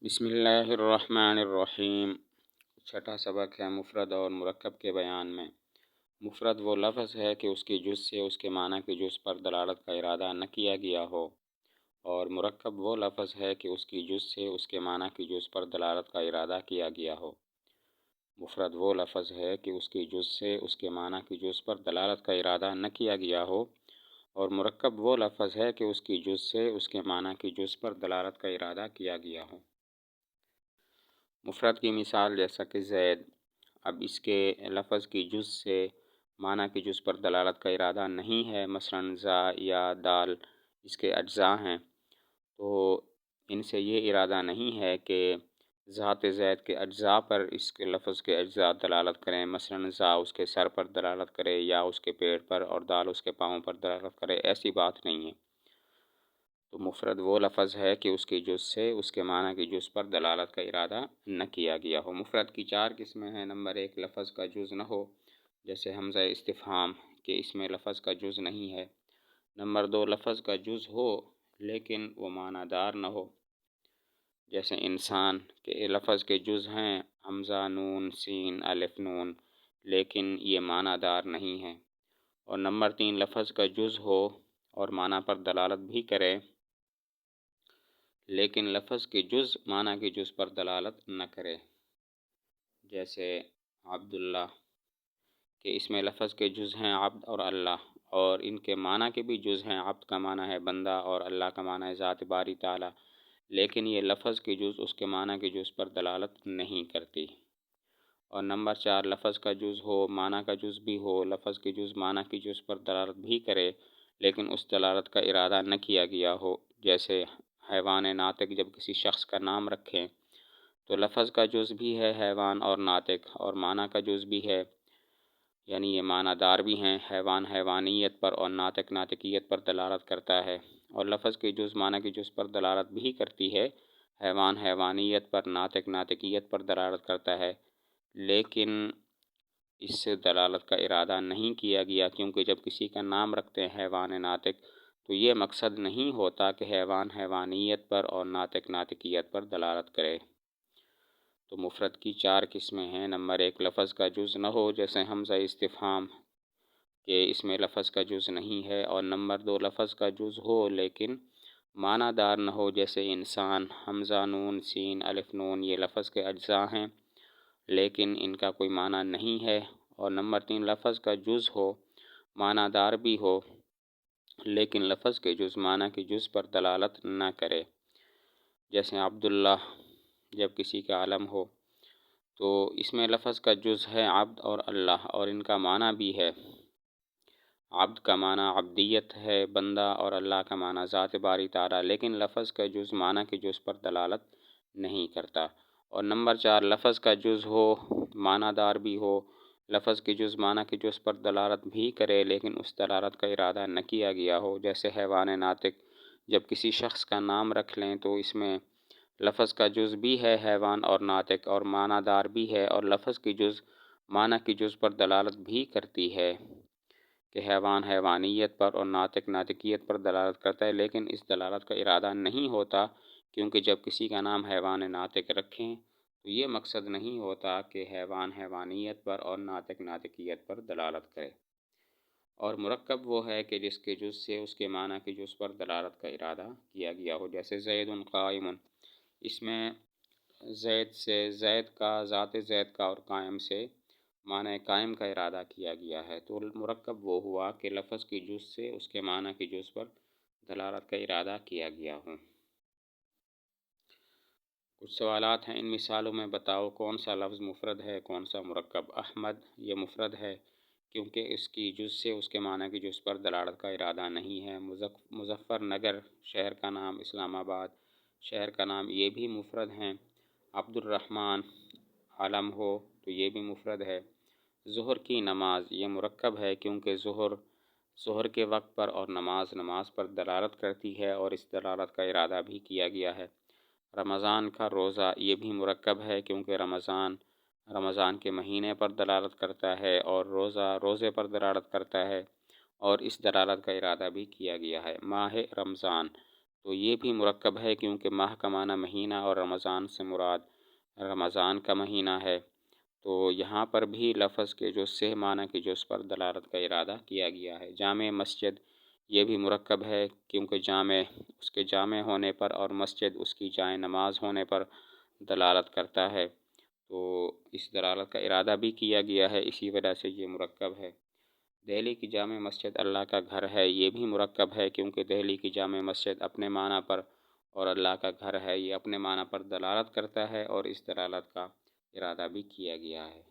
بسم اللہ الرحمن الرحیم۔ چھٹا سبق ہے مفرد اور مرکب کے بیان میں۔ مفرد وہ لفظ ہے کہ اس کی جز سے اس کے معنی کی جز پر دلالت کا ارادہ نہ کیا گیا ہو، اور مرکب وہ لفظ ہے کہ اس کی جز سے اس کے معنی کی جز پر دلالت کا ارادہ کیا گیا ہو۔ مفرد وہ لفظ ہے کہ اس کی جز سے اس کے معنی کی جز پر دلالت کا ارادہ نہ کیا گیا ہو، اور مرکب وہ لفظ ہے کہ اس کی جز سے اس کے معنی کی جز پر دلالت کا ارادہ کیا گیا ہو۔ مفرد کی مثال جیسا کہ زید، اب اس کے لفظ کی جز سے معنی کی جز پر دلالت کا ارادہ نہیں ہے، مثلاً زا یا دال اس کے اجزاء ہیں، تو ان سے یہ ارادہ نہیں ہے کہ ذات زید کے اجزاء پر اس کے لفظ کے اجزاء دلالت کریں، مثلاً زا اس کے سر پر دلالت کرے یا اس کے پیٹ پر، اور دال اس کے پاؤں پر دلالت کرے، ایسی بات نہیں ہے۔ تو مفرد وہ لفظ ہے کہ اس کی جز سے اس کے معنی کی جز پر دلالت کا ارادہ نہ کیا گیا ہو۔ مفرد کی 4 قسمیں ہیں۔ نمبر 1، لفظ کا جز نہ ہو، جیسے حمزہ استفہام کہ اس میں لفظ کا جز نہیں ہے۔ نمبر 2، لفظ کا جز ہو لیکن وہ معنی دار نہ ہو، جیسے انسان کہ لفظ کے جز ہیں حمزہ، نون، سین، الف، نون، لیکن یہ معنی دار نہیں ہے۔ اور نمبر 3، لفظ کا جز ہو اور معنی پر دلالت بھی کرے، لیکن لفظ کے جز معنی کی جز پر دلالت نہ کرے، جیسے عبداللہ کہ اس میں لفظ کے جز ہیں عبد اور اللہ، اور ان کے معنی کے بھی جز ہیں، عبد کا معنی ہے بندہ اور اللہ کا معنی ہے ذات باری تعالی، لیکن یہ لفظ کی جز اس کے معنی کی جز پر دلالت نہیں کرتی۔ اور نمبر 4، لفظ کا جز ہو، معنی کا جز بھی ہو، لفظ کی جز معنی کی جز پر دلالت بھی کرے، لیکن اس دلالت کا ارادہ نہ کیا گیا ہو، جیسے حیوان ناطق جب کسی شخص کا نام رکھیں تو لفظ کا جز بھی ہے حیوان اور ناطق، اور معنی کا جز بھی ہے، یعنی یہ معنی دار بھی ہیں، حیوان حیوانیت پر اور ناطق ناطقیت پر دلالت کرتا ہے، اور لفظ کی جز معنی کی جز پر دلالت بھی کرتی ہے، حیوان حیوانیت پر، ناطق ناطقیت پر دلالت کرتا ہے، لیکن اس سے دلالت کا ارادہ نہیں کیا گیا، کیونکہ جب کسی کا نام رکھتے ہیں حیوان ناطق تو یہ مقصد نہیں ہوتا کہ حیوان حیوانیت پر اور ناطق ناطقیت پر دلالت کرے۔ تو مفرد کی 4 قسمیں ہیں۔ نمبر 1، لفظ کا جز نہ ہو، جیسے حمزہ استفہام کہ اس میں لفظ کا جز نہیں ہے، اور نمبر 2، لفظ کا جز ہو لیکن معنی دار نہ ہو، جیسے انسان، حمزہ، نون، سین، الف، نون یہ لفظ کے اجزاء ہیں لیکن ان کا کوئی معنی نہیں ہے۔ اور نمبر 3، لفظ کا جز ہو، معنی دار بھی ہو، لیکن لفظ کے جز معنی کی جز پر دلالت نہ کرے، جیسے عبداللہ جب کسی کا علم ہو تو اس میں لفظ کا جز ہے عبد اور اللہ، اور ان کا معنی بھی ہے، عبد کا معنی عبدیت ہے بندہ، اور اللہ کا معنی ذات باری تعالی، لیکن لفظ کا جز معنی کی جز پر دلالت نہیں کرتا۔ اور نمبر 4، لفظ کا جز ہو، معنی دار بھی ہو، لفظ کی جز معنی کی جز پر دلالت بھی کرے، لیکن اس دلالت کا ارادہ نہ کیا گیا ہو، جیسے حیوان ناطق جب کسی شخص کا نام رکھ لیں تو اس میں لفظ کا جز بھی ہے حیوان اور ناطق، اور معنی دار بھی ہے، اور لفظ کی جز معنی کی جز پر دلالت بھی کرتی ہے کہ حیوان حیوانیت پر اور ناطق ناطقیت پر دلالت کرتا ہے، لیکن اس دلالت کا ارادہ نہیں ہوتا، کیونکہ جب کسی کا نام حیوان ناطق رکھیں تو یہ مقصد نہیں ہوتا کہ حیوان حیوانیت پر اور ناطق ناطقیت پر دلالت کرے۔ اور مرکب وہ ہے کہ جس کے جز سے اس کے معنی کی جز پر دلالت کا ارادہ کیا گیا ہو، جیسے زید قائم، اس میں زید سے زید کا، ذات زید کا اور قائم سے معنی قائم کا ارادہ کیا گیا ہے، تو مرکب وہ ہوا کہ لفظ کی جز سے اس کے معنی کی جز پر دلالت کا ارادہ کیا گیا ہو۔ کچھ سوالات ہیں، ان مثالوں میں بتاؤ کون سا لفظ مفرد ہے، کون سا مرکب۔ احمد یہ مفرد ہے کیونکہ اس کی جز سے اس کے معنی کی جز پر دلالت کا ارادہ نہیں ہے۔ مظفر نگر شہر کا نام، اسلام آباد شہر کا نام، یہ بھی مفرد ہیں۔ عبد الرحمن علم ہو تو یہ بھی مفرد ہے۔ ظہر کی نماز یہ مرکب ہے کیونکہ ظہر کے وقت پر اور نماز پر دلالت کرتی ہے، اور اس دلالت کا ارادہ بھی کیا گیا ہے۔ رمضان کا روزہ یہ بھی مرکب ہے کیونکہ رمضان کے مہینے پر دلالت کرتا ہے، اور روزے پر دلالت کرتا ہے، اور اس دلالت کا ارادہ بھی کیا گیا ہے۔ ماہ رمضان تو یہ بھی مرکب ہے کیونکہ ماہ کا معنی مہینہ اور رمضان سے مراد رمضان کا مہینہ ہے۔ تو یہاں پر بھی لفظ کے جو صحیح معنی کی جو اس پر دلالت کا ارادہ کیا گیا ہے۔ جامع مسجد یہ بھی مرکب ہے کیونکہ جامع اس کے جامع ہونے پر اور مسجد اس کی جائے نماز ہونے پر دلالت کرتا ہے، تو اس دلالت کا ارادہ بھی کیا گیا ہے، اسی وجہ سے یہ مرکب ہے۔ دہلی کی جامع مسجد اللہ کا گھر ہے، یہ بھی مرکب ہے کیونکہ دہلی کی جامع مسجد اپنے معنی پر اور اللہ کا گھر ہے، یہ اپنے معنی پر دلالت کرتا ہے اور اس دلالت کا ارادہ بھی کیا گیا ہے۔